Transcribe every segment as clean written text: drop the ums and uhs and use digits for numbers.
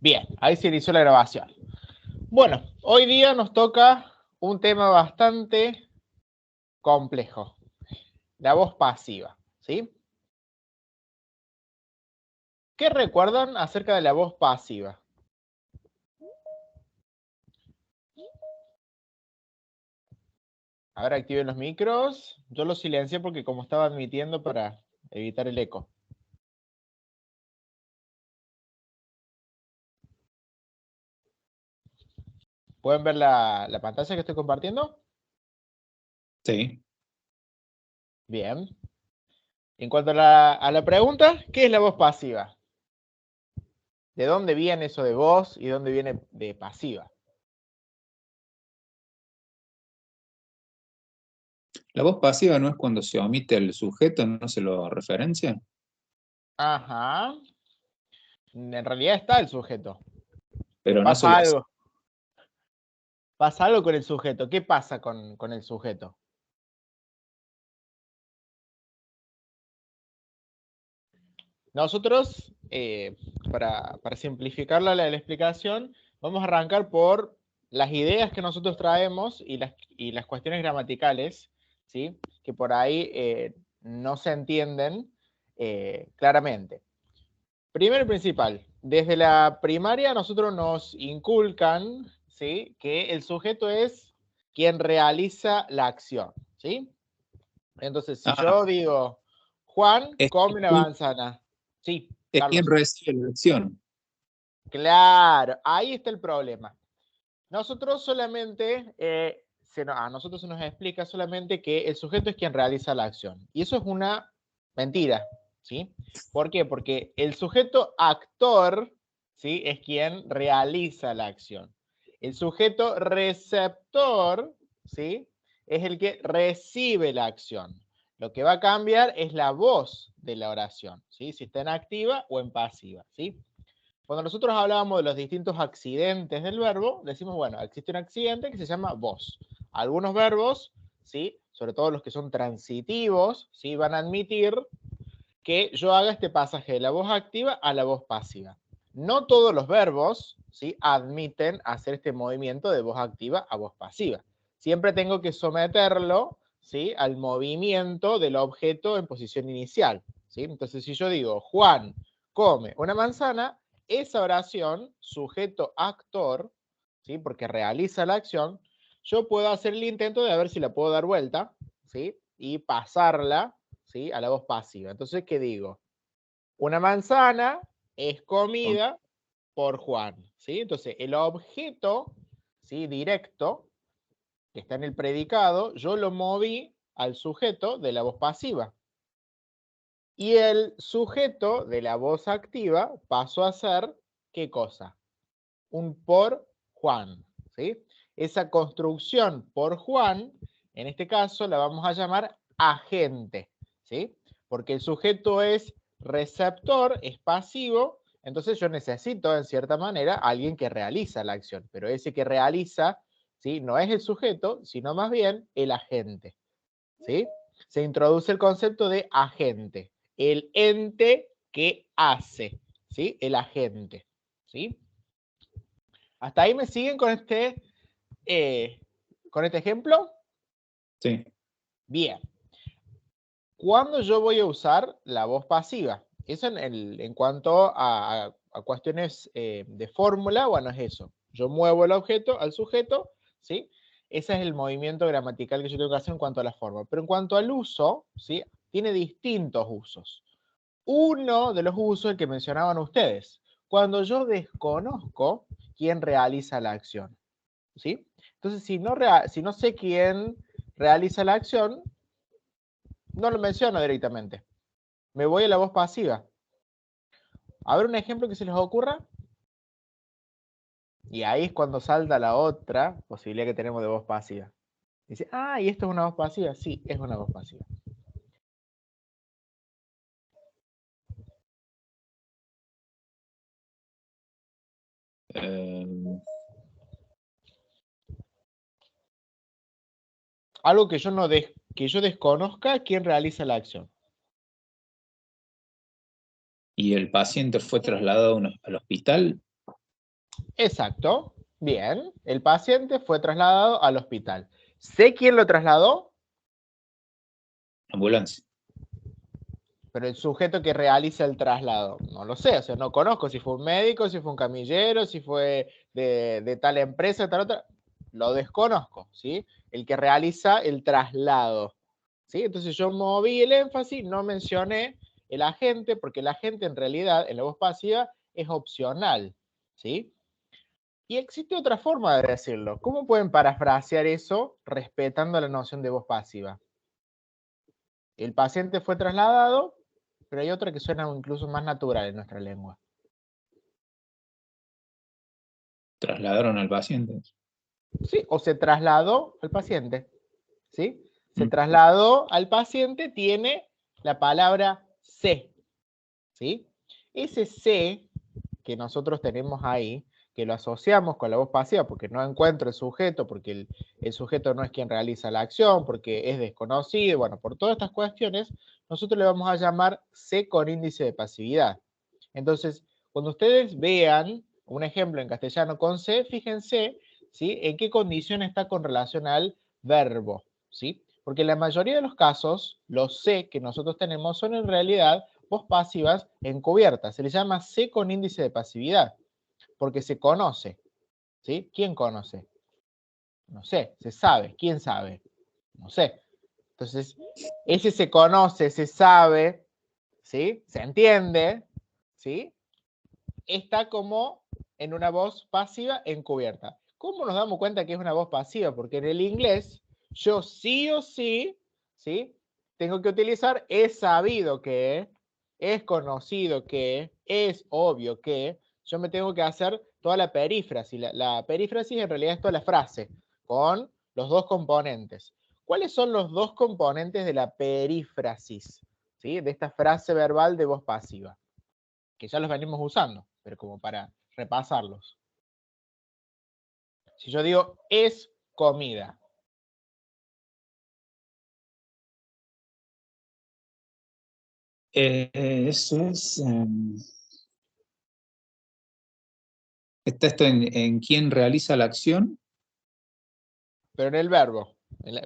Bien, ahí se inició la grabación. Bueno, hoy día nos toca un tema bastante complejo, la voz pasiva, ¿sí? ¿Qué recuerdan acerca de la voz pasiva? A ver, activen los micros. Yo los silencié porque como estaba admitiendo para evitar el eco. ¿Pueden ver la pantalla que estoy compartiendo? Sí. Bien. En cuanto a la pregunta, ¿qué es la voz pasiva? ¿De dónde viene eso de voz y dónde viene de pasiva? La voz pasiva no es cuando se omite el sujeto, no se lo referencia. Ajá. En realidad está el sujeto. Pero no se Pasa lo algo. Pasa algo con el sujeto. ¿Qué pasa con el sujeto? Nosotros, para simplificar la explicación, vamos a arrancar por las ideas que nosotros traemos y las cuestiones gramaticales, ¿sí? Que por ahí no se entienden claramente. Primero y principal, desde la primaria nosotros nos inculcan, ¿sí? Que el sujeto es quien realiza la acción, ¿sí? Entonces, si Ah, yo digo, Juan es, come una manzana, sí, es quien Carlos. recibe la acción. Claro, ahí está el problema. Nosotros solamente, a nosotros se nos explica solamente que el sujeto es quien realiza la acción. Y eso es una mentira, ¿sí? ¿Por qué? Porque el sujeto actor, ¿sí? Es quien realiza la acción. El sujeto receptor, ¿sí? Es el que recibe la acción. Lo que va a cambiar es la voz de la oración, ¿sí? Si está en activa o en pasiva, ¿sí? Cuando nosotros hablábamos de los distintos accidentes del verbo, decimos, bueno, existe un accidente que se llama voz. Algunos verbos, ¿sí? Sobre todo los que son transitivos, ¿sí? Van a admitir que yo haga este pasaje de la voz activa a la voz pasiva. No todos los verbos, ¿sí? Admiten hacer este movimiento de voz activa a voz pasiva. Siempre tengo que someterlo, ¿sí? Al movimiento del objeto en posición inicial, ¿sí? Entonces, si yo digo, Juan come una manzana, esa oración, sujeto actor, ¿sí? Porque realiza la acción, yo puedo hacer el intento de ver si la puedo dar vuelta, ¿sí? Y pasarla, ¿sí? A la voz pasiva. Entonces, ¿qué digo? Una manzana es comida por Juan, ¿sí? Entonces, el objeto, ¿sí? Directo, que está en el predicado, yo lo moví al sujeto de la voz pasiva. Y el sujeto de la voz activa pasó a ser, ¿qué cosa? Un por Juan, ¿sí? Esa construcción por Juan, en este caso la vamos a llamar agente, ¿sí? Porque el sujeto es receptor, es pasivo, entonces yo necesito, en cierta manera, alguien que realiza la acción, pero ese que realiza, ¿sí? No es el sujeto, sino más bien el agente, ¿sí? Se introduce el concepto de agente, el ente que hace, ¿sí? El agente, ¿sí? ¿Hasta ahí me siguen con este ejemplo? Sí. Bien. ¿Cuándo yo voy a usar la voz pasiva? Eso en cuanto a cuestiones de fórmula, bueno, es eso. Yo muevo el objeto al sujeto, ¿sí? Ese es el movimiento gramatical que yo tengo que hacer en cuanto a la forma. Pero en cuanto al uso, ¿sí? Tiene distintos usos. Uno de los usos, el que mencionaban ustedes, cuando yo desconozco quién realiza la acción, ¿sí? Entonces, si no sé quién realiza la acción, no lo menciono directamente. Me voy a la voz pasiva. A ver un ejemplo que se les ocurra. Y ahí es cuando salta la otra posibilidad que tenemos de voz pasiva. Dice, ah, ¿y esto es una voz pasiva? Sí, es una voz pasiva. Eh, Algo que que yo desconozca quién realiza la acción. y el paciente fue trasladado al hospital. Exacto. Bien. El paciente fue trasladado al hospital. ¿Sé quién lo trasladó? Ambulancia. Pero el sujeto que realiza el traslado, no lo sé, o sea, no conozco si fue un médico, si fue un camillero, si fue de tal empresa, de tal otra, lo desconozco, ¿sí? El que realiza el traslado, ¿sí? Entonces yo moví el énfasis, no mencioné el agente, porque el agente en realidad, en la voz pasiva, es opcional, ¿sí? Y existe otra forma de decirlo. ¿Cómo pueden parafrasear eso respetando la noción de voz pasiva? El paciente fue trasladado, pero hay otra que suena incluso más natural en nuestra lengua. Trasladaron al paciente. Sí, o se trasladó al paciente. ¿Sí? Se Mm. trasladó al paciente, tiene la palabra se. ¿Sí? Ese se que nosotros tenemos ahí, que lo asociamos con la voz pasiva porque no encuentro el sujeto, porque el sujeto no es quien realiza la acción, porque es desconocido, bueno, por todas estas cuestiones, nosotros le vamos a llamar se con índice de pasividad. Entonces, cuando ustedes vean un ejemplo en castellano con se, fíjense, ¿sí?, en qué condición está con relación al verbo, ¿sí? Porque en la mayoría de los casos, los se que nosotros tenemos son en realidad voz pasivas encubiertas. Se les llama se con índice de pasividad, porque se conoce, ¿sí? ¿Quién conoce? No sé, se sabe. ¿Quién sabe? No sé. Entonces, ese se conoce, se sabe, ¿sí? Se entiende, ¿sí? Está como en una voz pasiva encubierta. ¿Cómo nos damos cuenta que es una voz pasiva? Porque en el inglés, yo sí o sí, ¿sí?, tengo que utilizar es sabido que, es conocido que, es obvio que. Yo me tengo que hacer toda la perífrasis. La perífrasis en realidad es toda la frase, con los dos componentes. ¿Cuáles son los dos componentes de la perífrasis? ¿Sí? De esta frase verbal de voz pasiva, que ya los venimos usando, pero como para repasarlos. Si yo digo es comida, Eso es. Está esto en quién realiza la acción. pero en el verbo,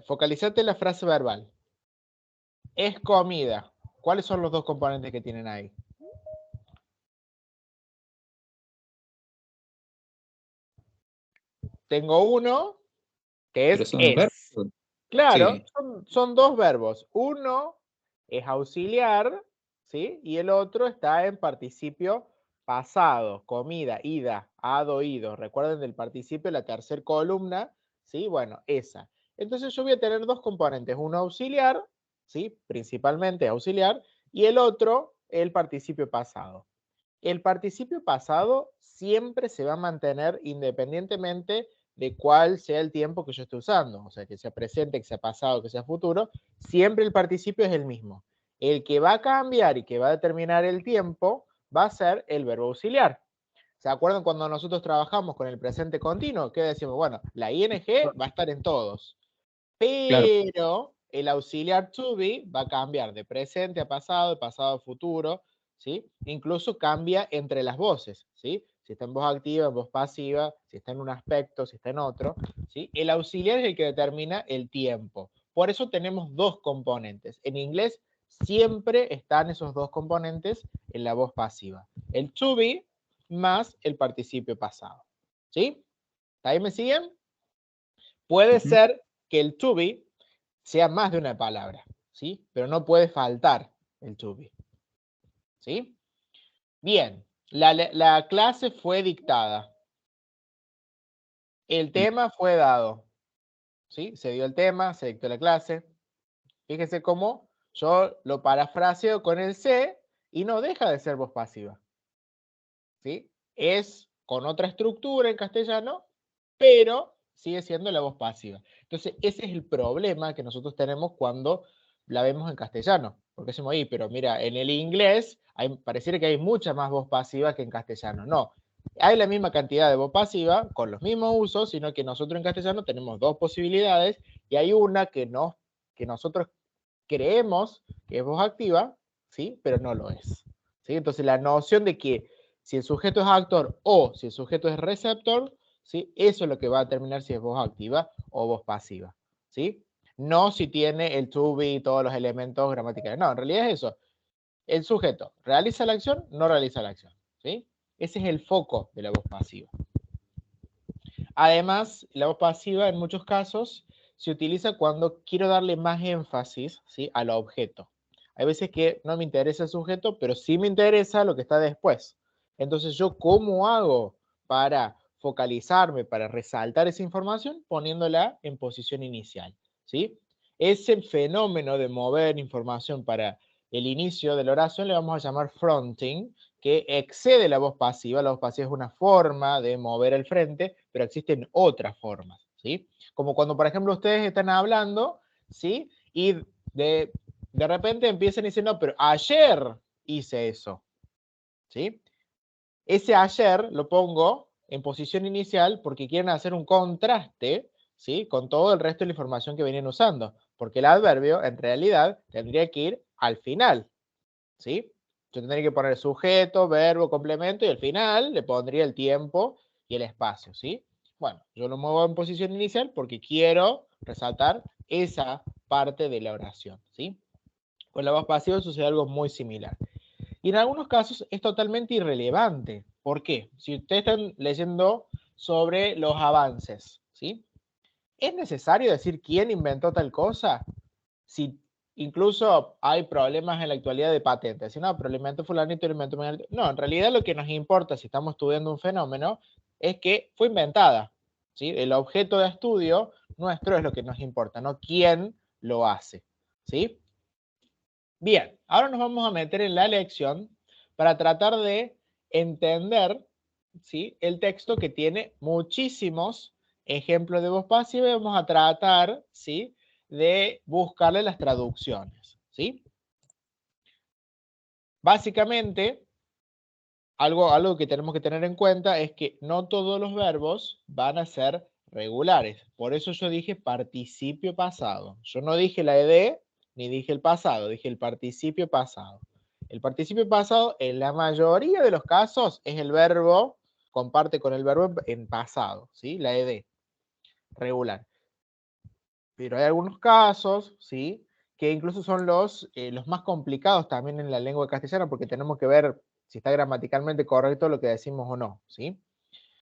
focalizate en la frase verbal. Es comida. ¿Cuáles son los dos componentes que tienen ahí? Tengo uno que Pero es son es. verbos. Claro, Sí, son dos verbos. Uno es auxiliar, ¿sí? Y el otro está en participio pasado, comida, ida, hado, ido. Recuerden del participio, la tercera columna, ¿sí? Bueno, esa. Entonces yo voy a tener dos componentes, uno auxiliar, ¿sí? Principalmente auxiliar, y el otro, el participio pasado. El participio pasado siempre se va a mantener independientemente de cuál sea el tiempo que yo esté usando, o sea, que sea presente, que sea pasado, que sea futuro, siempre el participio es el mismo. El que va a cambiar y que va a determinar el tiempo va a ser el verbo auxiliar. ¿Se acuerdan cuando nosotros trabajamos con el presente continuo? ¿Qué decimos? Bueno, la ing va a estar en todos, claro. pero el auxiliar to be va a cambiar de presente a pasado, de pasado a futuro, ¿sí? Incluso cambia entre las voces, ¿sí? Si está en voz activa, en voz pasiva, si está en un aspecto, si está en otro, ¿sí? El auxiliar es el que determina el tiempo. Por eso tenemos dos componentes. En inglés siempre están esos dos componentes en la voz pasiva. El to be más el participio pasado, ¿sí? ¿Ahí me siguen? Puede Ujú. ser que el to be sea más de una palabra, ¿sí? Pero no puede faltar el to be, ¿sí? Bien, la clase fue dictada, el tema fue dado, ¿sí? Se dio el tema, se dictó la clase. Fíjese cómo yo lo parafraseo con el se y no deja de ser voz pasiva, ¿sí? Es con otra estructura en castellano, pero sigue siendo la voz pasiva. Entonces, ese es el problema que nosotros tenemos cuando la vemos en castellano. Porque decimos, ahí, pero mira, en el inglés pareciera que hay mucha más voz pasiva que en castellano. No, hay la misma cantidad de voz pasiva con los mismos usos, sino que nosotros en castellano tenemos dos posibilidades y hay una que nosotros creemos que es voz activa, ¿sí? Pero no lo es, ¿sí? Entonces, la noción de que si el sujeto es actor o si el sujeto es receptor, ¿sí? Eso es lo que va a determinar si es voz activa o voz pasiva, ¿sí? No si tiene el to be y todos los elementos gramaticales. No, en realidad es eso. El sujeto realiza la acción, no realiza la acción, ¿sí? Ese es el foco de la voz pasiva. Además, la voz pasiva en muchos casos se utiliza cuando quiero darle más énfasis, ¿sí?, al objeto. Hay veces que no me interesa el sujeto, pero sí me interesa lo que está después. Entonces, ¿yo cómo hago para focalizarme, para resaltar esa información? Poniéndola en posición inicial, ¿sí? Ese fenómeno de mover información para el inicio de la oración le vamos a llamar fronting, que excede la voz pasiva. La voz pasiva es una forma de mover el frente, pero existen otras formas, ¿sí? Como cuando, por ejemplo, ustedes están hablando, ¿sí? Y de repente empiezan diciendo, no, pero ayer hice eso, ¿sí? Ese ayer lo pongo en posición inicial porque quieren hacer un contraste, ¿sí?, con todo el resto de la información que venían usando, porque el adverbio en realidad tendría que ir al final, ¿sí? Yo tendría que poner sujeto, verbo, complemento y al final le pondría el tiempo y el espacio, ¿sí? Bueno, yo lo muevo en posición inicial porque quiero resaltar esa parte de la oración, ¿sí? Con la voz pasiva sucede algo muy similar. Y en algunos casos es totalmente irrelevante. ¿Por qué? Si ustedes están leyendo sobre los avances, ¿sí? ¿Es necesario decir quién inventó tal cosa? Si incluso hay problemas en la actualidad de patentes. Si no, pero lo inventó fulanito, lo inventó menganito. No, en realidad lo que nos importa si estamos estudiando un fenómeno es que fue inventada, ¿sí? El objeto de estudio nuestro es lo que nos importa, no quién lo hace, ¿sí? Bien, ahora nos vamos a meter en la lección para tratar de entender, ¿sí?, el texto, que tiene muchísimos ejemplos de voz pasiva, y vamos a tratar, ¿sí?, de buscarle las traducciones, ¿sí? Básicamente, algo que tenemos que tener en cuenta es que no todos los verbos van a ser regulares. Por eso yo dije participio pasado. Yo no dije la ed ni dije el pasado, dije el participio pasado. El participio pasado en la mayoría de los casos es el verbo, comparte con el verbo en pasado, ¿sí? La ed, regular. Pero hay algunos casos, ¿sí?, que incluso son los más complicados también en la lengua castellana, porque tenemos que ver si está gramaticalmente correcto lo que decimos o no, ¿sí?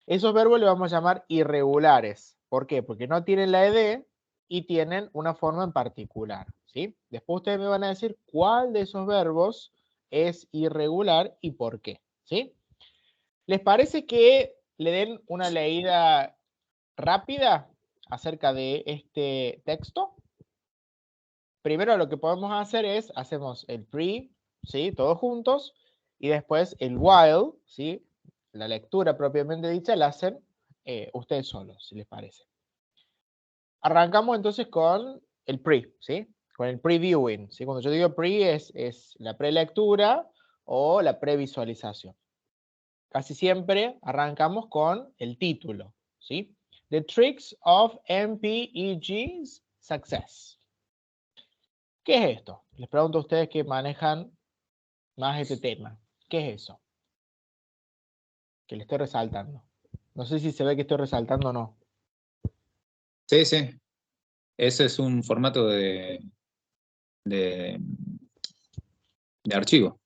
Esos verbos le vamos a llamar irregulares. ¿Por qué? Porque no tienen la ed y tienen una forma en particular, ¿sí? Después ustedes me van a decir cuál de esos verbos es irregular y por qué, ¿sí? ¿Les parece que le den una leída rápida acerca de este texto? Primero lo que podemos hacer es, hacemos el pre, ¿sí?, todos juntos, y después el while, ¿sí?, la lectura propiamente dicha la hacen ustedes solos, si les parece. Arrancamos entonces con el pre, ¿sí?, con el previewing, ¿sí? Cuando yo digo pre es la prelectura o la previsualización. Casi siempre arrancamos con el título, ¿sí? The Tricks of MPEG's Success. ¿Qué es esto? Les pregunto a ustedes que manejan más este tema. ¿Qué es eso? Que le estoy resaltando. No sé si se ve que estoy resaltando o no. Sí, sí. Ese es un formato de, de archivo.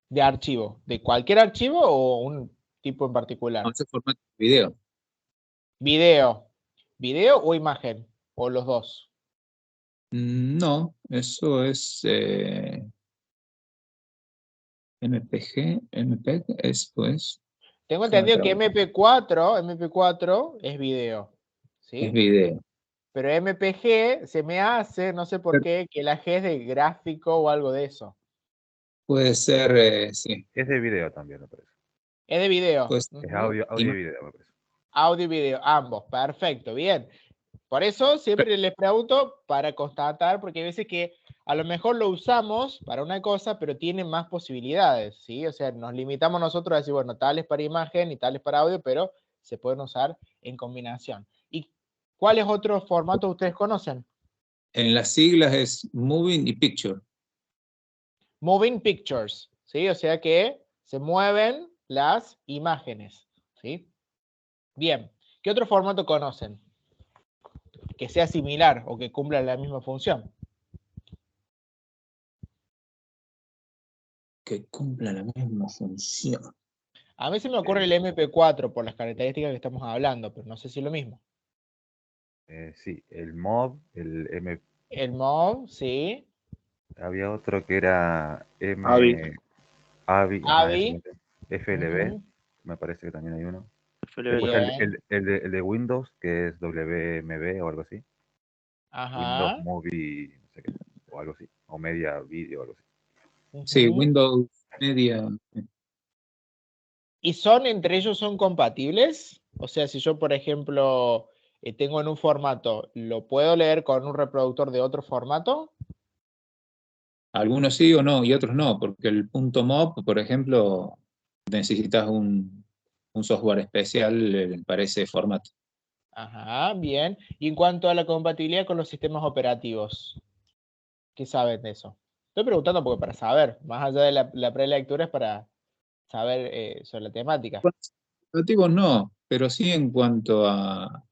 De archivo. ¿De cualquier archivo o un tipo en No, particular? ese es formato de video. Video. ¿Video o imagen? O los dos. No, eso es MPG, MPEG, es pues. Tengo Déjame entendido que traducir. MP4 es video. Es ¿Sí? video. Pero MPG se me hace, no sé por qué, que la G es de gráfico o algo de eso. Puede ser, sí. Es de video también, me parece. Es de video. Pues, Es audio y video, me parece. Audio y video, ambos. Perfecto, bien. Por eso siempre les pregunto para constatar, porque hay veces que a lo mejor lo usamos para una cosa, pero tiene más posibilidades, ¿sí? O sea, nos limitamos nosotros a decir, bueno, tales para imagen y tales para audio, pero se pueden usar en combinación. ¿Y cuáles otros formatos ustedes conocen? en las siglas es Moving y Picture. Moving pictures, ¿sí? O sea que se mueven las imágenes, ¿sí? Bien, ¿qué otro formato conocen? Que sea similar o que cumpla la misma función. Que cumpla la misma función. A mí se me ocurre el MP4 por las características que estamos hablando, pero no sé si es lo mismo. Sí, el MOV, el M, El MOV, sí. había otro que era Avi. AVI, ajá, ese, AVI. FLB, Ujú, me parece que también hay uno. FLB Después está también. bien. el de Windows, que es WMV o algo así. Windows Ajá. Movie, no sé qué, o algo así. O Media Video, o algo así. Sí, Ujú. Windows Media. ¿Y son entre ellos son compatibles? O sea, si yo, por ejemplo, tengo en un formato, ¿lo puedo leer con un reproductor de otro formato? Algunos sí o no, y otros no, porque el .mov, por ejemplo, necesitas un software especial para ese formato. Ajá, bien. Y en cuanto a la compatibilidad con los sistemas operativos, ¿qué saben de eso? Estoy preguntando porque para saber, más allá de la prelectura, es para saber sobre la temática. Operativos no, pero sí en cuanto a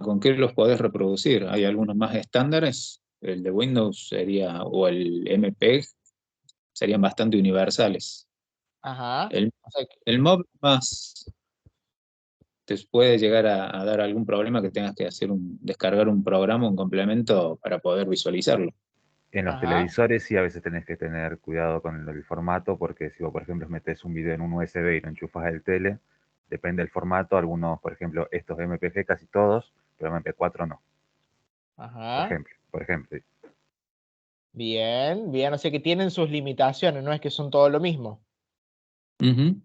con qué los podés reproducir. Hay algunos más estándares, el de Windows sería, o el MP, serían bastante universales. Ajá. El, O sea, el MOV más te puede llegar a dar algún problema que tengas que descargar un programa, un complemento para poder visualizarlo. En los ajá. televisores sí a veces tenés que tener cuidado con el formato, porque si vos, por ejemplo, metes un video en un USB y lo enchufas al tele, depende del formato. Algunos, por ejemplo, estos MPG casi todos, pero MP4 no. Ajá. Por ejemplo. Bien, bien. O sea que tienen sus limitaciones, no es que son todo lo mismo. Ujú.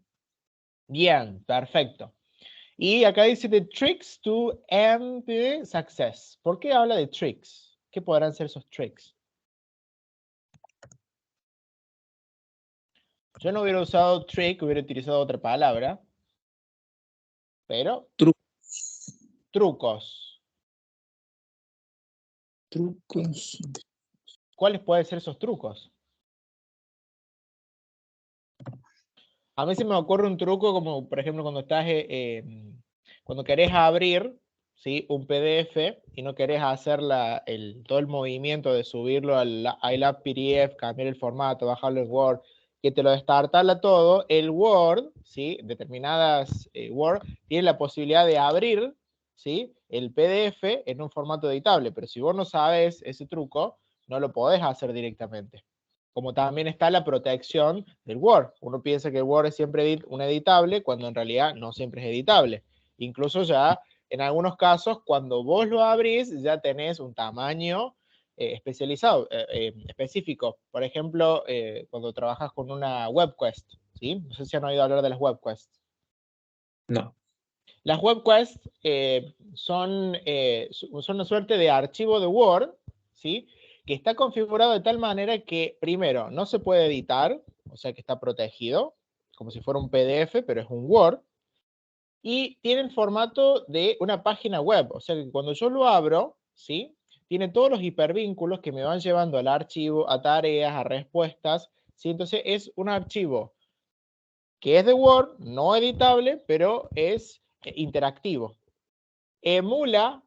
Bien, perfecto. Y acá dice the tricks to MP success. ¿Por qué habla de tricks? ¿Qué podrán ser esos tricks? Yo no hubiera usado trick, hubiera utilizado otra palabra, pero trucos. Trucos. ¿Cuáles pueden ser esos trucos? A mí se me ocurre un truco como, por ejemplo, cuando estás, cuando querés abrir, ¿sí? Un PDF y no querés hacer todo el movimiento de subirlo al iLab PDF, cambiar el formato, bajarlo en Word, que te lo destartala todo, el Word, ¿sí? Determinadas Word tienen la posibilidad de abrir, ¿sí? El PDF en un formato editable, pero si vos no sabes ese truco, no lo podés hacer directamente. Como también está la protección del Word. Uno piensa que el Word es siempre un editable, cuando en realidad no siempre es editable. Incluso ya en algunos casos, cuando vos lo abrís, ya tenés un tamaño especializado, específico. Por ejemplo, cuando trabajas con una WebQuest, ¿sí? No sé si han oído hablar de las WebQuests. No. Las WebQuests son una suerte de archivo de Word, ¿sí? Que está configurado de tal manera que, primero, no se puede editar, o sea que está protegido, como si fuera un PDF, pero es un Word, y tiene el formato de una página web, o sea que cuando yo lo abro, ¿sí? Tiene todos los hipervínculos que me van llevando al archivo, a tareas, a respuestas, ¿sí? Entonces es un archivo que es de Word, no editable, pero es interactivo. Emula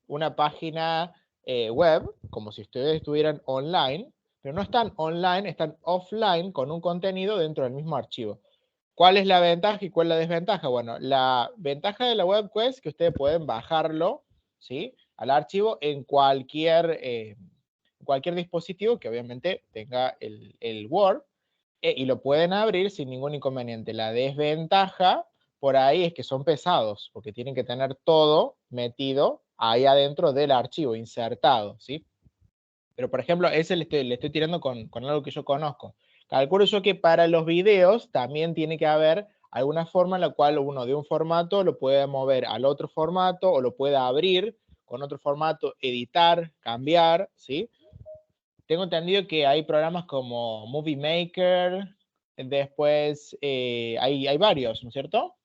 una página web, como si ustedes estuvieran online, pero no están online, están offline con un contenido dentro del mismo archivo. ¿Cuál es la ventaja y cuál es la desventaja? Bueno, la ventaja de la WebQuest es que ustedes pueden bajarlo, ¿sí? Al archivo en cualquier dispositivo que obviamente tenga el Word, y lo pueden abrir sin ningún inconveniente. La desventaja por ahí es que son pesados, porque tienen que tener todo metido ahí adentro del archivo, insertado, ¿sí? Pero, por ejemplo, ese le estoy tirando con algo que yo conozco. Calculo yo que para los videos también tiene que haber alguna forma en la cual uno de un formato lo puede mover al otro formato o lo puede abrir con otro formato, editar, cambiar, ¿sí? Tengo entendido que hay programas como Movie Maker, después hay varios, ¿no es cierto?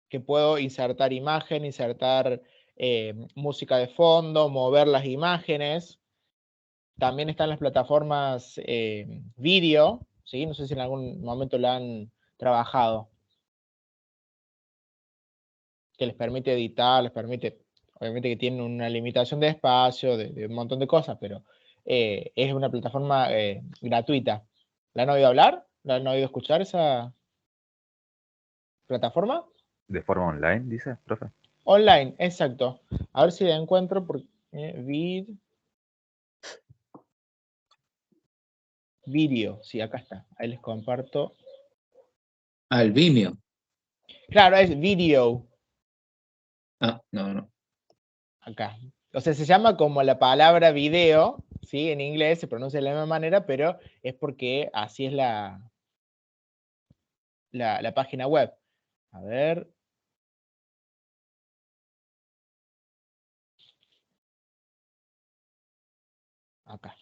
Que puedo insertar imagen, insertar música de fondo, mover las imágenes. También están las plataformas vídeo, ¿sí? No sé si en algún momento lo han trabajado. Que les permite editar, les permite, obviamente que tienen una limitación de espacio, de un montón de cosas, pero es una plataforma gratuita. ¿La han oído hablar? ¿La han oído escuchar esa plataforma? ¿De forma online, dice, profe? Online, exacto. A ver si la encuentro por Video, sí, acá está. Ahí les comparto. Ah, el Vimeo. Claro, es Video, Ah, no. acá. O sea, se llama como la palabra video, ¿sí? En inglés se pronuncia de la misma manera, pero es porque así es la página web. A ver. Acá.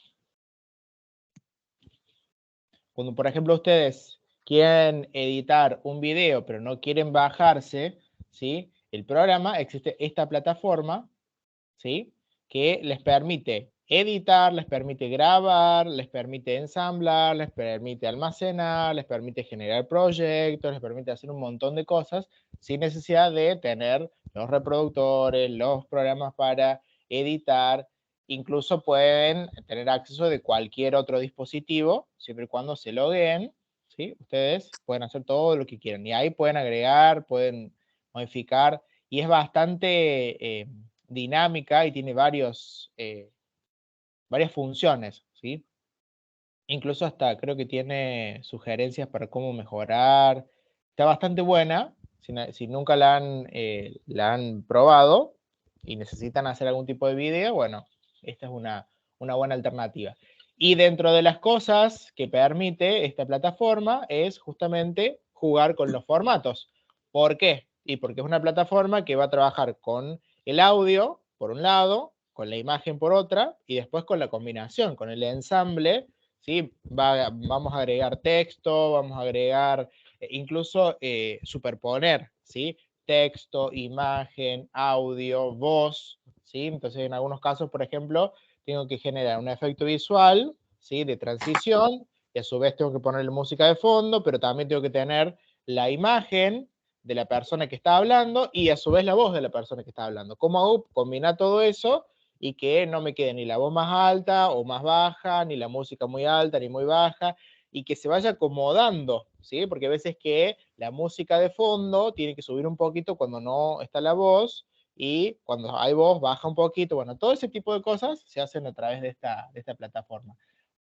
Cuando, por ejemplo, ustedes quieren editar un video, pero no quieren bajarse, ¿sí? El programa, existe esta plataforma, ¿sí? Que les permite editar, les permite grabar, les permite ensamblar, les permite almacenar, les permite generar proyectos, les permite hacer un montón de cosas sin necesidad de tener los reproductores, los programas para editar. Incluso pueden tener acceso de cualquier otro dispositivo, siempre y cuando se logueen, ¿sí? Ustedes pueden hacer todo lo que quieran. Y ahí pueden agregar, pueden modificar, y es bastante dinámica y tiene varias funciones, ¿sí? Incluso hasta creo que tiene sugerencias para cómo mejorar. Está bastante buena. Si nunca la han probado y necesitan hacer algún tipo de video, bueno, esta es una buena alternativa. Y dentro de las cosas que permite esta plataforma es justamente jugar con los formatos. ¿Por qué? Y porque es una plataforma que va a trabajar con el audio, por un lado, con la imagen por otra, y después con la combinación, con el ensamble, ¿sí? Vamos a agregar texto, vamos a agregar, incluso superponer, ¿sí? Texto, imagen, audio, voz, ¿sí? Entonces, en algunos casos, por ejemplo, tengo que generar un efecto visual, ¿sí? De transición, y a su vez tengo que ponerle música de fondo, pero también tengo que tener la imagen de la persona que está hablando y a su vez la voz de la persona que está hablando. ¿Cómo hago? Combinar todo eso y que no me quede ni la voz más alta o más baja, ni la música muy alta ni muy baja, y que se vaya acomodando, ¿sí? Porque a veces que la música de fondo tiene que subir un poquito cuando no está la voz, y cuando hay voz baja un poquito. Bueno, todo ese tipo de cosas se hacen a través de esta plataforma.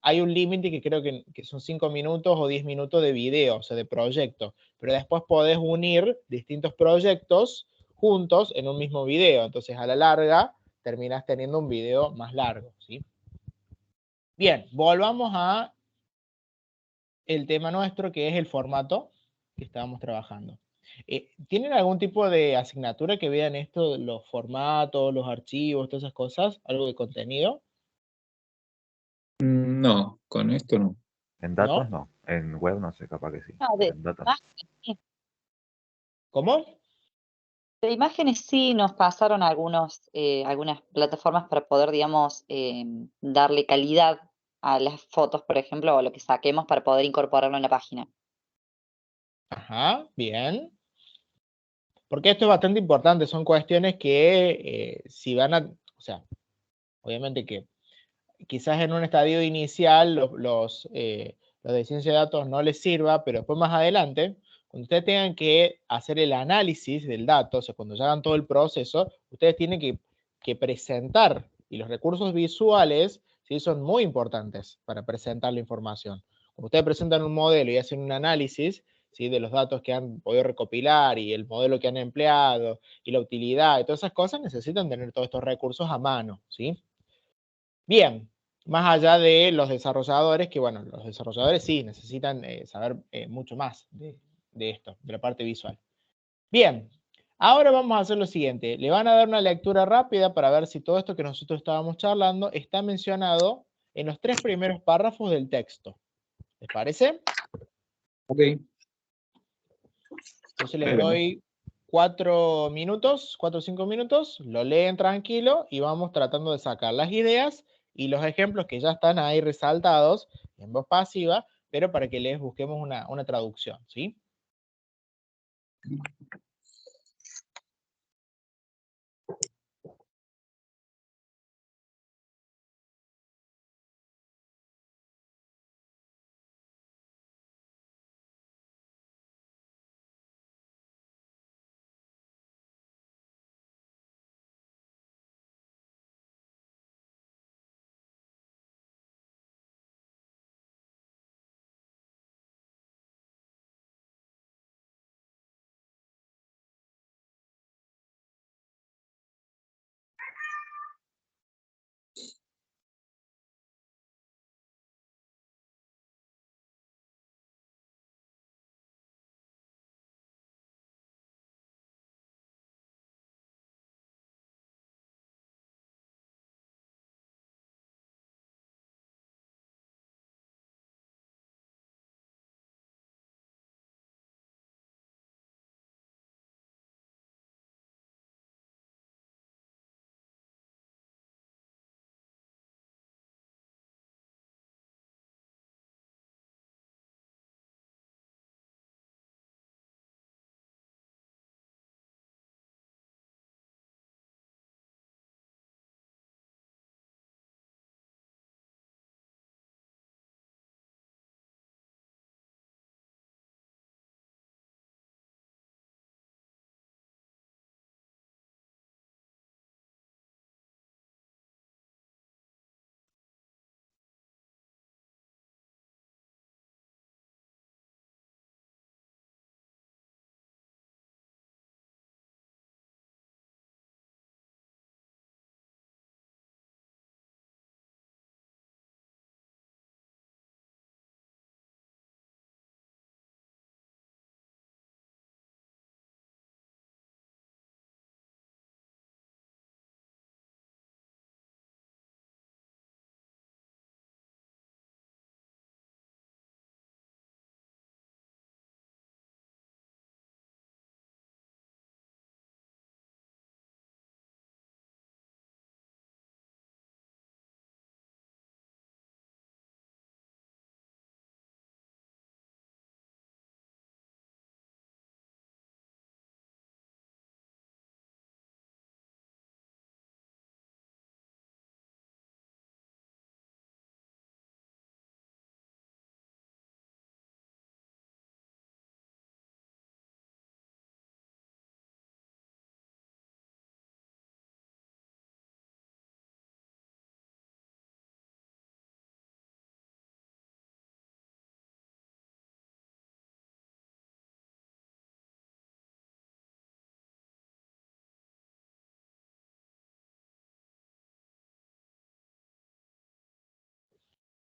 Hay un límite que creo que son 5 minutos o 10 minutos de video, o sea, de proyecto, pero después podés unir distintos proyectos juntos en un mismo video. Entonces, a la larga, terminas teniendo un video más largo, ¿sí? Bien, volvamos a el tema nuestro, que es el formato que estábamos trabajando. ¿Tienen algún tipo de asignatura que vean esto, los formatos, los archivos, todas esas cosas? ¿Algo de contenido? No, con esto no. En ¿No? datos no. En web no sé, capaz que sí. No, Pero en datos. ¿Cómo? de imágenes sí nos pasaron algunas plataformas para poder, digamos, darle calidad a las fotos, por ejemplo, o lo que saquemos para poder incorporarlo en la página. Ajá, bien. Porque esto es bastante importante, son cuestiones que si van a, o sea, obviamente que quizás en un estadio inicial los de ciencia de datos no les sirva, pero después más adelante, cuando ustedes tengan que hacer el análisis del dato, o sea, cuando ya hagan todo el proceso, ustedes tienen que presentar, y los recursos visuales, ¿sí? Son muy importantes para presentar la información. Cuando ustedes presentan un modelo y hacen un análisis, ¿sí? De los datos que han podido recopilar y el modelo que han empleado y la utilidad y todas esas cosas, necesitan tener todos estos recursos a mano, ¿sí? Bien, más allá de los desarrolladores, que bueno, los desarrolladores sí necesitan saber mucho más de esto, de la parte visual. Bien, ahora vamos a hacer lo siguiente. Le van a dar una lectura rápida para ver si todo esto que nosotros estábamos charlando está mencionado en los 3 primeros párrafos del texto. ¿Les parece? Ok. Entonces les doy 4 minutos, 4 o 5 minutos, lo leen tranquilo y vamos tratando de sacar las ideas y los ejemplos que ya están ahí resaltados en voz pasiva pero para que les busquemos una traducción, ¿sí?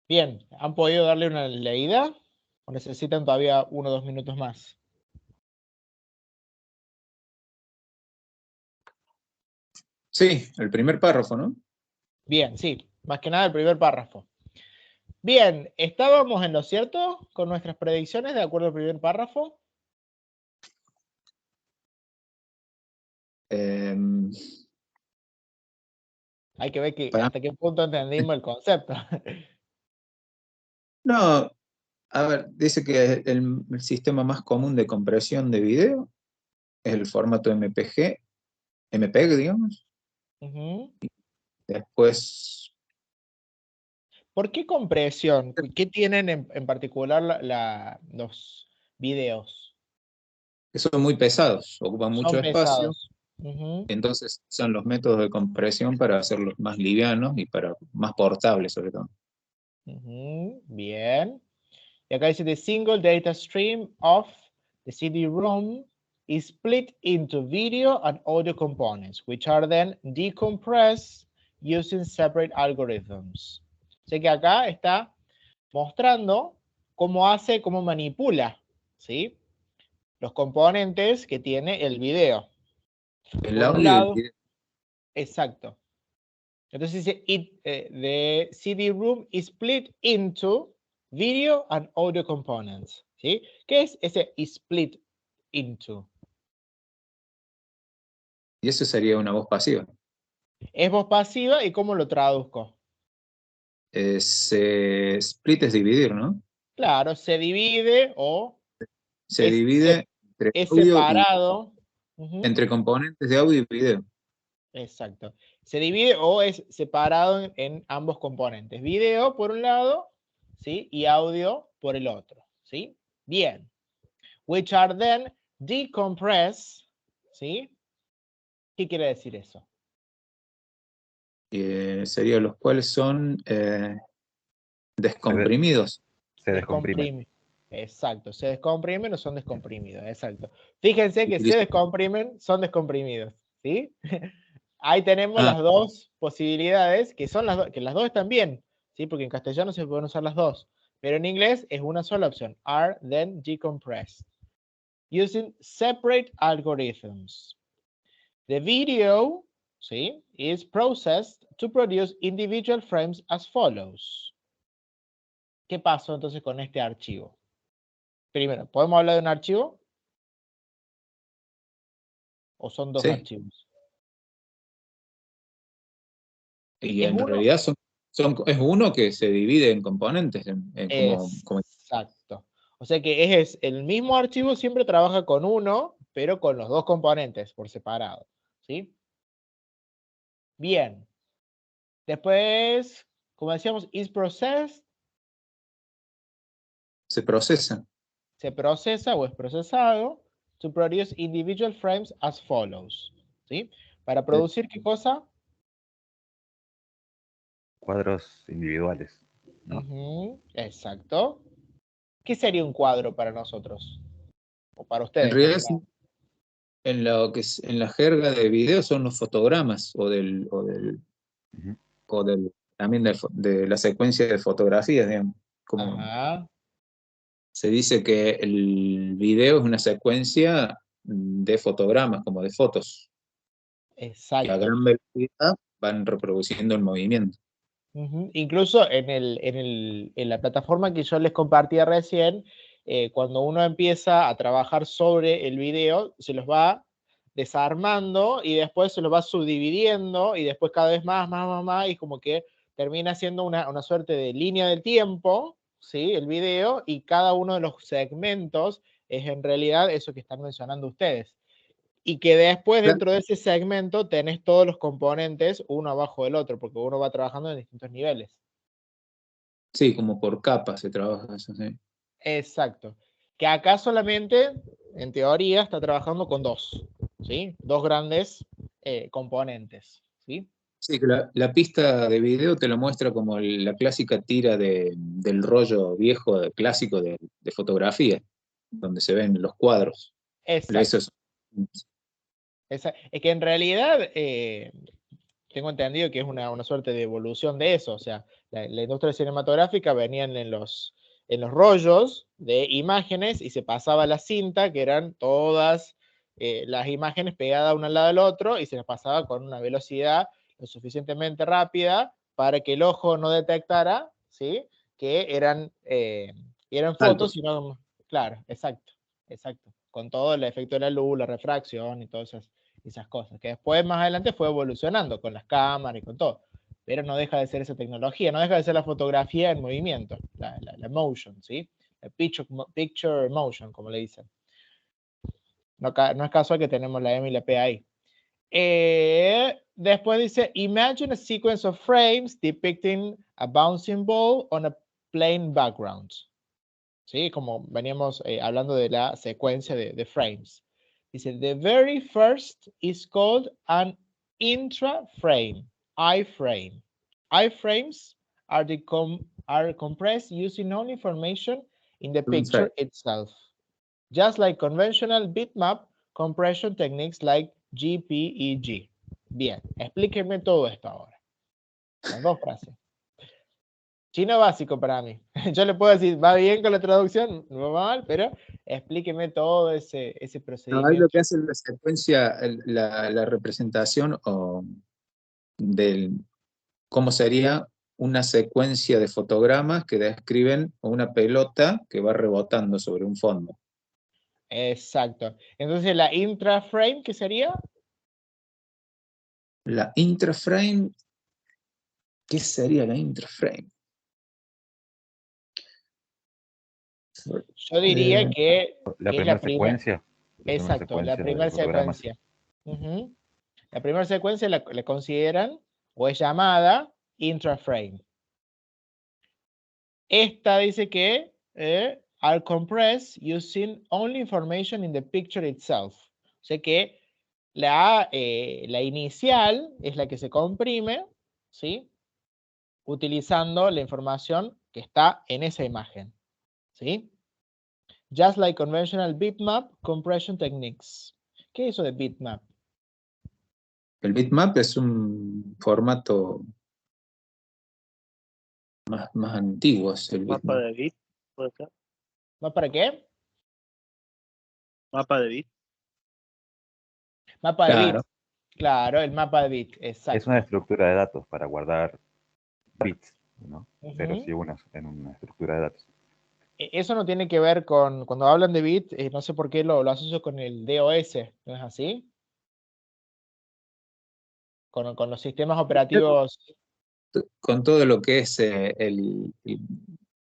Bien, ¿han podido darle una leída? ¿O necesitan todavía 1 o 2 minutos más? Sí, el primer párrafo, ¿no? Bien, sí, más que nada el primer párrafo. Bien, ¿estábamos en lo cierto con nuestras predicciones de acuerdo al primer párrafo? Em, Hay que ver para- hasta qué punto entendimos el concepto. no, a ver, dice que el sistema más común de compresión de video es el formato MPG, MPEG, digamos. Ujú. Después, ¿Por qué compresión? ¿Qué tienen en particular los videos? que son muy pesados, ocupan mucho Son espacio, pesados. Ujú, entonces usan los métodos de compresión para hacerlos más livianos y para más portables, sobre todo. ujú, bien. Y acá dice, the single data stream of the CD-ROM is split into video and audio components, which are then decompressed using separate algorithms. Así que acá está mostrando cómo manipula, ¿sí? Los componentes que tiene el video. El Por un audio y el lado, video. exacto. Entonces dice, the CD-ROM is split into video and audio components, ¿sí? ¿Qué es ese split into? Y eso sería una voz pasiva. Es voz pasiva, ¿y cómo lo traduzco? Split es dividir, ¿no? Claro, se divide o Se es, divide entre es audio y separado. Ujú, entre componentes de audio y video. exacto. Se divide o es separado en ambos componentes. Video por un lado, ¿sí? Y audio por el otro, ¿sí? Bien. Which are then decompressed, ¿sí? ¿Qué quiere decir eso? Serían los cuales son descomprimidos. Se descomprime. Descomprime. Exacto, se descomprimen o son descomprimidos, exacto. Fíjense que se Utilizo- descomprimen, son descomprimidos, ¿sí? Ahí tenemos Ah, las dos posibilidades, que son que las dos están bien, ¿sí? Porque en castellano se pueden usar las dos, pero en inglés es una sola opción, are then decompressed, using separate algorithms. The video, ¿sí? Is processed to produce individual frames as follows. ¿Qué pasó entonces con este archivo? Primero, ¿podemos hablar de un archivo? ¿O son dos sí. archivos? Y ¿Es en uno? realidad es uno que se divide en componentes, como Exacto. O sea que es el mismo archivo, siempre trabaja con uno, pero con los dos componentes por separado. ¿Sí? Bien. Después, como decíamos, is processed, se procesa. se procesa o es procesado to produce individual frames as follows. ¿Sí? Para producir qué cosa? Cuadros individuales, ¿no? Ujú, exacto. ¿Qué sería un cuadro para nosotros? O para En ustedes, más realidad, que nada. en lo que en la jerga de video son los fotogramas Ujú. también de la secuencia de fotografías, digamos. Como Ajá, se dice que el video es una secuencia de fotogramas, como de fotos, que a exacto. gran velocidad van reproduciendo el movimiento. Ujú. Incluso en la plataforma que yo les compartía recién, cuando uno empieza a trabajar sobre el video, se los va desarmando y después se los va subdividiendo y después cada vez más, y como que termina siendo una suerte de línea del tiempo, ¿sí? El video, y cada uno de los segmentos es en realidad eso que están mencionando ustedes. Y que después Claro. dentro de ese segmento tenés todos los componentes uno abajo del otro, porque uno va trabajando en distintos niveles. Sí, como por capas se trabaja eso, sí. Exacto. Que acá solamente, en teoría, está trabajando con dos, ¿sí? Dos grandes componentes, ¿sí? Sí, que la pista de video te lo muestra como la clásica tira del rollo viejo, clásico de fotografía, donde se ven los cuadros. Eso Exacto. es, Es que en realidad tengo entendido que es una suerte de evolución de eso, o sea, la industria cinematográfica venían en los rollos de imágenes y se pasaba la cinta, que eran todas las imágenes pegadas una al lado del otro, y se las pasaba con una velocidad lo suficientemente rápida para que el ojo no detectara, ¿sí? Que eran fotos, altos. sino, claro, exacto, exacto, con todo el efecto de la luz, la refracción y todas esas cosas, que después más adelante fue evolucionando con las cámaras y con todo, pero no deja de ser esa tecnología, no deja de ser la fotografía en movimiento, la motion, ¿sí? La picture motion, como le dicen. No, no es casual que tenemos la M y la P ahí. Después dice, imagine a sequence of frames depicting a bouncing ball on a plain background. ¿Sí? Como veníamos hablando de la secuencia de frames. Dice, the very first is called an intra-frame, iframe. Iframes are, are compressed using only information in the picture itself, just like conventional bitmap compression techniques like GPEG. Bien, explíqueme todo esto ahora. Las dos frases. Chino básico para mí. Yo le puedo decir, va bien con la traducción, no va mal, pero explíqueme todo ese No, ahí lo procedimiento. que hace la secuencia, la representación del cómo sería una secuencia de fotogramas que describen una pelota que va rebotando sobre un fondo. Exacto. Entonces, la intraframe, ¿qué sería? La intraframe, ¿qué sería la intraframe? Yo diría que La es primera la primera. secuencia. Exacto, la del primera fotograma. secuencia. Ujú. La primera secuencia la consideran o es llamada intraframe. Esta dice que are compressed using only information in the picture itself. O sea que la inicial es la que se comprime, ¿sí? Utilizando la información que está en esa imagen, ¿sí? Just like conventional bitmap compression techniques. ¿Qué es eso de bitmap? El bitmap es un formato más antiguo, es el Mapa bitmap. de bit, puede ser. ¿Mapa para qué? Mapa de bit. Mapa de Claro. bit. Claro, el mapa de bit, exacto. Es una estructura de datos para guardar bits, ¿no? Ceros Ujú. y unos en una estructura de datos. Eso no tiene que ver con, cuando hablan de bit, no sé por qué lo asocio con el DOS, ¿no es así? Con los sistemas operativos. Con todo lo que es el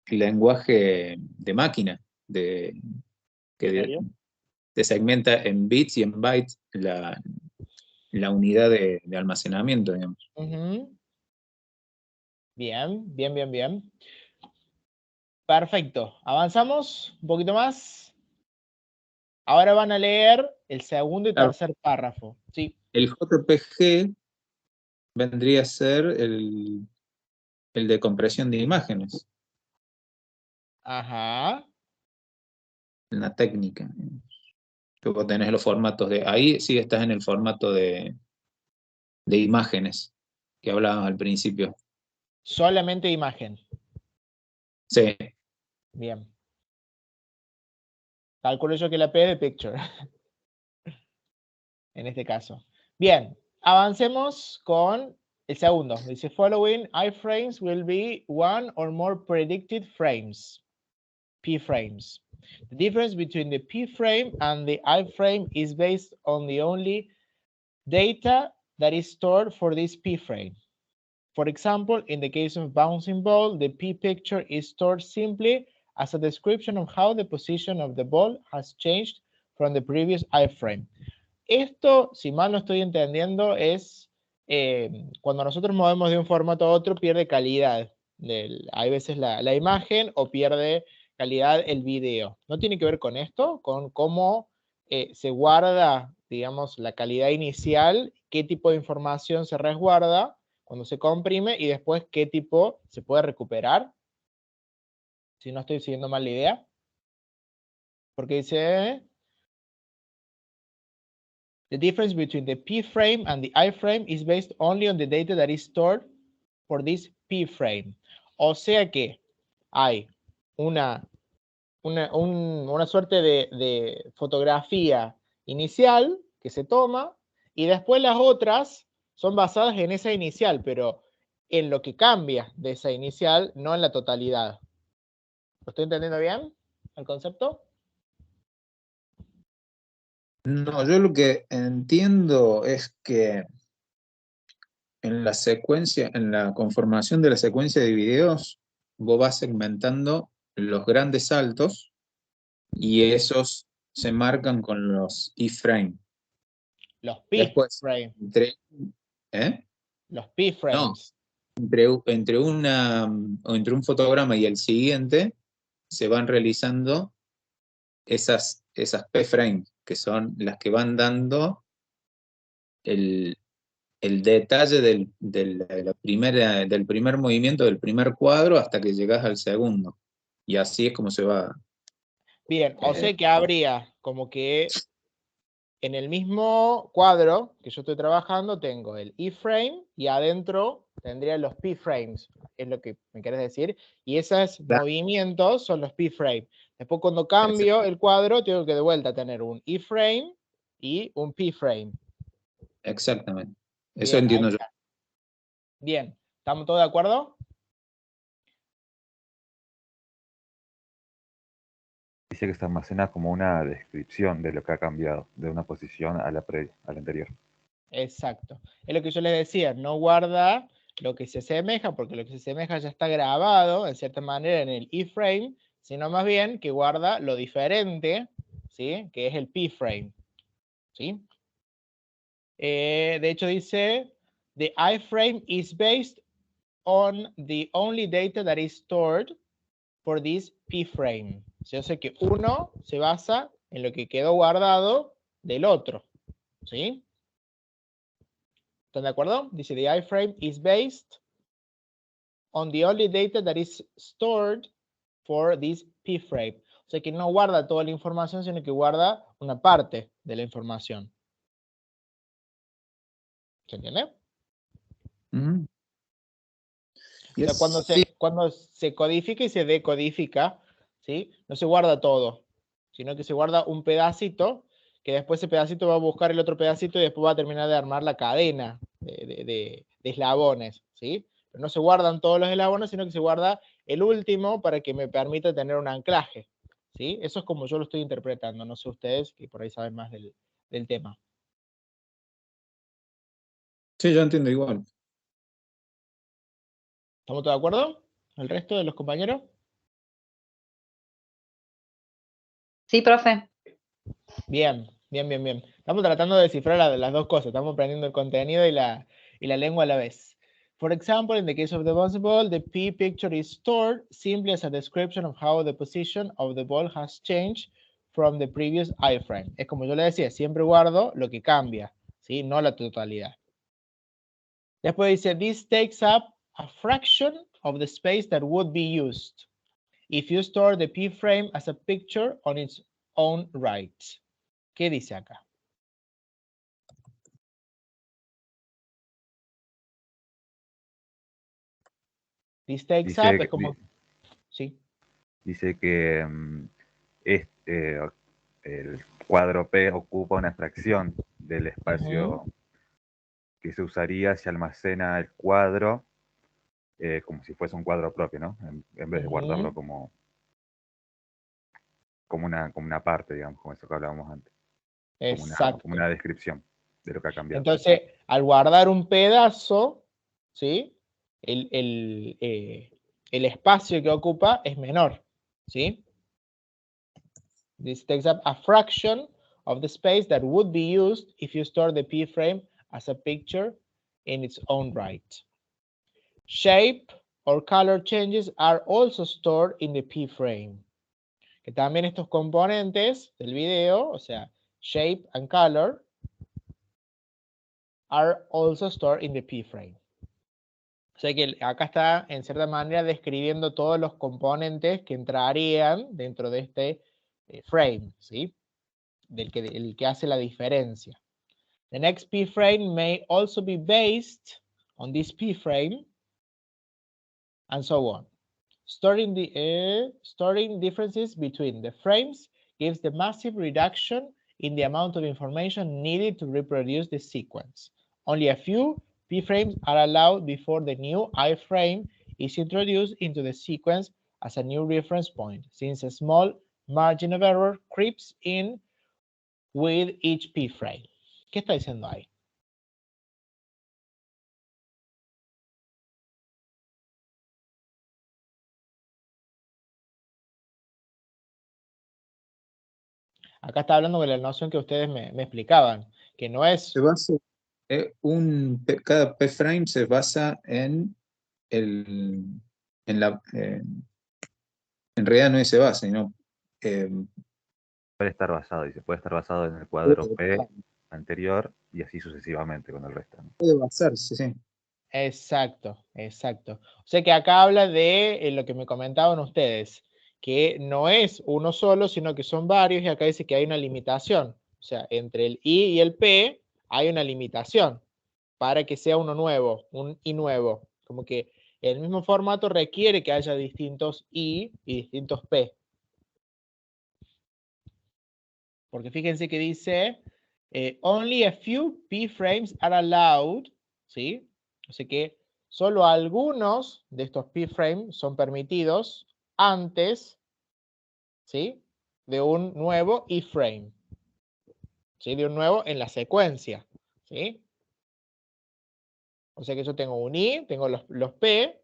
lenguaje de máquina, que ¿En serio? te segmenta en bits y en bytes la unidad de almacenamiento, digamos. Ujú. Bien, bien, bien, bien. Perfecto. Avanzamos un poquito más. Ahora van a leer el segundo y Claro, tercer párrafo. Sí. el JPG vendría a ser el de compresión de imágenes, Ajá. la técnica. Que vos tenés los formatos ahí sí estás en el formato de imágenes que hablábamos al principio. Solamente imagen. Sí, Bien. Calculo yo que la P es de picture. En este caso. Bien. Avancemos con el segundo. Dice, following iframes will be one or more predicted frames. P-frames. The difference between the P-frame and the iframe is based on the only data that is stored for this P-frame. For example, in the case of bouncing ball, the P-picture is stored simply as a description of how the position of the ball has changed from the previous iframe. Esto, si mal no estoy entendiendo, es cuando nosotros movemos de un formato a otro, pierde calidad. Hay veces la imagen o pierde calidad el video. ¿No tiene que ver con esto? Con cómo se guarda, digamos, la calidad inicial, qué tipo de información se resguarda cuando se comprime y después qué tipo se puede recuperar. Si no estoy siguiendo mal la idea. Porque dice... The difference between the P-frame and the I-frame is based only on the data that is stored for this P-frame. O sea que hay una suerte de fotografía inicial que se toma y después las otras son basadas en esa inicial, pero en lo que cambia de esa inicial, no en la totalidad. ¿Lo estoy entendiendo bien el concepto? no, yo lo que entiendo es que en la secuencia, en la conformación de la secuencia de videos, vos vas segmentando los grandes saltos y esos se marcan con los iframe. Los Después, P-frame. ¿eh? Los P-frames. Entre un fotograma y el siguiente se van realizando esas P-frame, que son las que van dando el detalle del primer movimiento, del primer cuadro, hasta que llegas al segundo. Y así es como se va. Bien, o sea que habría como que en el mismo cuadro que yo estoy trabajando tengo el iframe y adentro tendría los p-frames, es lo que me querés decir, y esos movimientos son los p-frame. Después cuando cambio el cuadro tengo que de vuelta tener un iframe y un p-frame. Exactamente. Eso Bien, entiendo yo. Bien, ¿estamos todos de acuerdo? Dice que se almacena como una descripción de lo que ha cambiado de una posición a la anterior. Exacto. Es lo que yo les decía, no guarda lo que se asemeja, porque lo que se asemeja ya está grabado, en cierta manera, en el iframe, sino más bien que guarda lo diferente, ¿sí? Que es el p-frame, ¿sí? De hecho dice, the iframe is based on the only data that is stored for this p-frame. Yo sé que uno se basa en lo que quedó guardado del otro, ¿sí? ¿Están de acuerdo? Dice, the iframe is based on the only data that is stored for this p-frame. O sea que no guarda toda la información, sino que guarda una parte de la información. ¿Se entiende? Ujú. O sea, cuando se codifica y se decodifica, ¿sí? No se guarda todo, sino que se guarda un pedacito, que después ese pedacito va a buscar el otro pedacito y después va a terminar de armar la cadena de eslabones, ¿sí? Pero no se guardan todos los eslabones, sino que se guarda el último para que me permita tener un anclaje, ¿sí? Eso es como yo lo estoy interpretando, no sé ustedes, que por ahí saben más del tema. Sí, yo entiendo igual. ¿Estamos todos de acuerdo? ¿El resto de los compañeros? Sí, profe. Bien, bien, bien, bien. Estamos tratando de descifrar las dos cosas. Estamos aprendiendo el contenido y la lengua a la vez. For example, in the case of the bouncing ball, the P picture is stored simply as a description of how the position of the ball has changed from the previous iframe. Es como yo le decía, siempre guardo lo que cambia, ¿sí? No la totalidad. Después dice, this takes up a fraction of the space that would be used if you store the P frame as a picture on its own right. ¿Qué dice acá? This takes Dice, up es como... Sí. dice que el cuadro P ocupa una fracción del espacio que se usaría si almacena el cuadro como si fuese un cuadro propio, ¿no? En vez de guardarlo como una parte, digamos, como eso que hablábamos antes. Exacto. Como una descripción de lo que ha cambiado. Entonces, al guardar un pedazo, ¿sí? El espacio que ocupa es menor, ¿sí? This takes up a fraction of the space that would be used if you store the P frame as a picture in its own right. Shape or color changes are also stored in the P frame. Que también estos componentes del video, o sea, shape and color, are also stored in the P frame. O sea que acá está, en cierta manera, describiendo todos los componentes que entrarían dentro de este frame, ¿sí? El que hace la diferencia. The next P frame may also be based on this P frame, and so on. Storing differences between the frames gives the massive reduction in the amount of information needed to reproduce the sequence. Only a few P-frames are allowed before the new I-frame is introduced into the sequence as a new reference point, since a small margin of error creeps in with each P-frame. ¿Qué está diciendo ahí? Acá está hablando de la noción que ustedes me explicaban, que no es... Se basa, cada p-frame se basa en en realidad no es se basa, sino Puede estar basado, dice, puede estar basado en el cuadro P anterior y así sucesivamente con el resto, ¿no? puede basarse, sí. Exacto, exacto. O sea que acá habla de lo que me comentaban ustedes, que no es uno solo, sino que son varios, y acá dice que hay una limitación. O sea, entre el I y el P hay una limitación para que sea uno nuevo, un I nuevo. Como que el mismo formato requiere que haya distintos I y distintos P. Porque fíjense que dice, only a few P frames are allowed, ¿sí? O sea que solo algunos de estos P frames son permitidos antes, ¿sí? De un nuevo I frame, ¿sí? De un nuevo en la secuencia, ¿sí? O sea que yo tengo un I, tengo los P,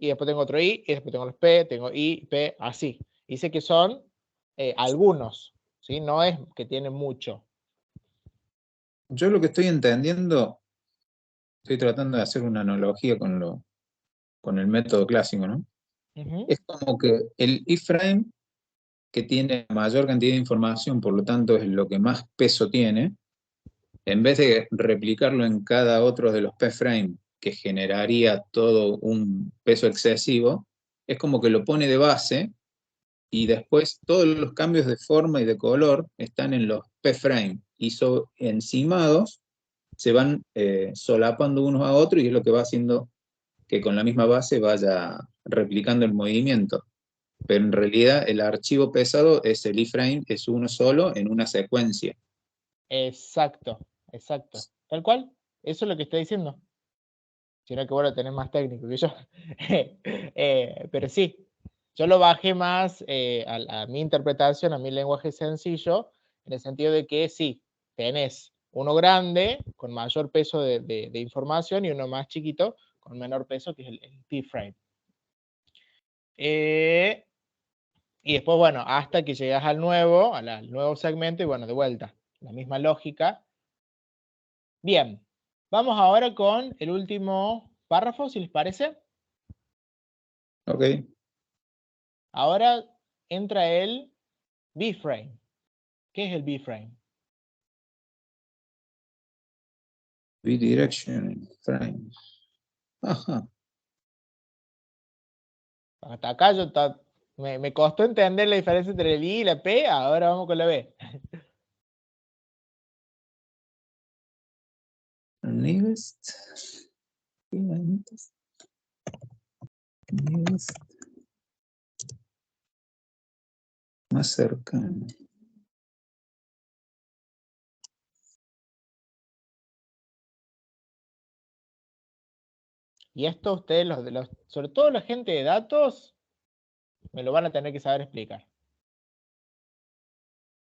y después tengo otro I, y después tengo los P, tengo I, P, así. Dice que son algunos, ¿sí? No es que tiene mucho. Yo lo que estoy entendiendo, estoy tratando de hacer una analogía con el método clásico, ¿no? Ujú. Es como que el iframe, que tiene mayor cantidad de información, por lo tanto es lo que más peso tiene, en vez de replicarlo en cada otro de los p-frame, que generaría todo un peso excesivo, es como que lo pone de base y después todos los cambios de forma y de color están en los p-frame y encimados se van solapando unos a otros y es lo que va haciendo que con la misma base vaya replicando el movimiento. Pero en realidad el archivo pesado es el iframe, es uno solo en una secuencia. Exacto, exacto. Tal cual, eso es lo que estoy diciendo. Sino que bueno, tenés más técnico que yo. Pero sí, yo lo bajé más a mi interpretación, a mi lenguaje sencillo, en el sentido de que sí, tenés uno grande con mayor peso de información y uno más chiquito con menor peso, que es el P-frame. Y después, bueno, hasta que llegas al nuevo segmento y bueno, de vuelta, la misma lógica. Bien, vamos ahora con el último párrafo, si les parece. Ok, Ahora entra el B-frame. ¿Qué es el B-frame? bidirectional frame. Ajá. Hasta acá me costó entender la diferencia entre el I y la P, ahora vamos con la B. Nearest. Nearest. Más cercano. Y esto ustedes, sobre todo la gente de datos, me lo van a tener que saber explicar.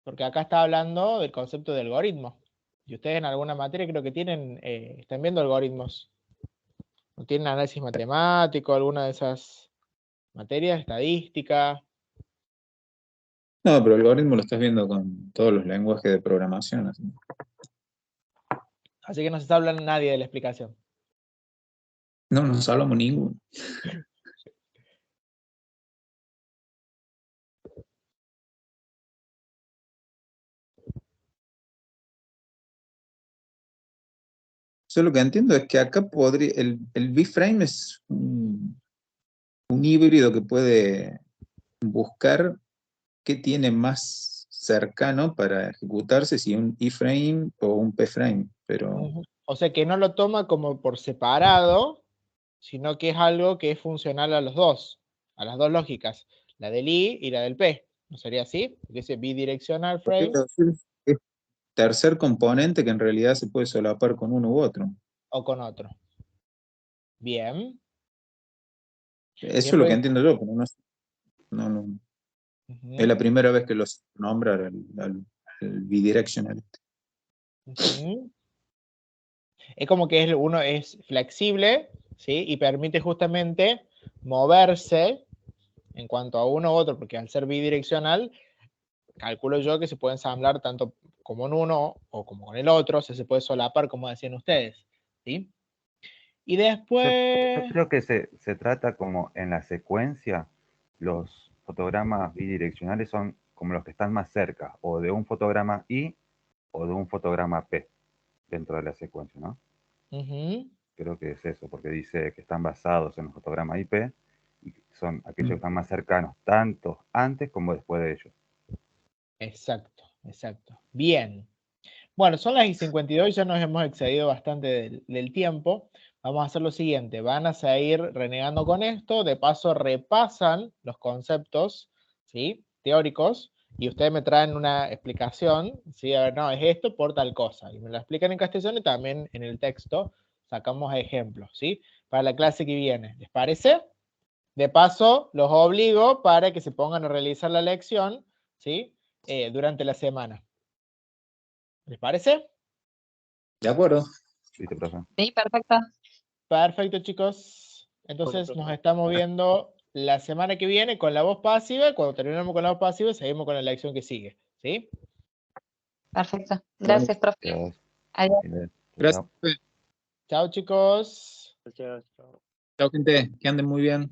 Porque acá está hablando del concepto de algoritmo. Y ustedes en alguna materia creo que están viendo algoritmos. ¿No tienen análisis matemático, alguna de esas materias, estadística? No, pero el algoritmo lo estás viendo con todos los lenguajes de programación. Así. Así que no se está hablando nadie de la explicación. No nos hablamos ninguno. Yo lo que entiendo es que acá podría, el B-frame es un híbrido que puede buscar qué tiene más cercano para ejecutarse, si un iframe o un pframe, pero Ujú. O sea que no lo toma como por separado, sino que es algo que es funcional a los dos, a las dos lógicas, la del I y la del P. ¿No sería así? Porque ese bidirectional frame es tercer componente que en realidad se puede solapar con uno u otro. o con otro. Bien. Eso Y es lo que después, entiendo yo, pero no, es ujú, la primera vez que los nombra el bidirectional. ujú. Es como que uno es flexible, ¿sí? Y permite justamente moverse en cuanto a uno u otro, porque al ser bidireccional, calculo yo que se puede ensamblar tanto como en uno o como en el otro, o sea, se puede solapar, como decían ustedes, ¿sí? Y Yo después, creo que se trata como en la secuencia, los fotogramas bidireccionales son como los que están más cerca, o de un fotograma I o de un fotograma P dentro de la secuencia, ¿no? ujú, Creo que es eso, porque dice que están basados en los fotogramas IP y son aquellos que están más cercanos, tanto antes como después de ellos. exacto, exacto. Bien. Bueno, son las y 52, ya nos hemos excedido bastante del tiempo. Vamos a hacer lo siguiente, van a seguir renegando con esto, de paso repasan los conceptos, ¿sí? Teóricos, y ustedes me traen una explicación, ¿sí? A ver, no, es esto por tal cosa, y me lo explican en castellano y también en el texto sacamos ejemplos, ¿sí? Para la clase que viene, ¿les parece? De paso, los obligo para que se pongan a realizar la lección, ¿sí? Durante la semana. ¿Les parece? ¿De acuerdo? ¿Viste, profe? Sí, perfecto. Perfecto, chicos. Entonces Bueno, nos estamos viendo la semana que viene con la voz pasiva. Cuando terminemos con la voz pasiva, seguimos con la lección que sigue. ¿Sí? Perfecto. Gracias, profe. Adiós. Adiós. Bien, Gracias. chao. Chao, chicos. gracias. Chao. Chao, gente. Que anden muy bien.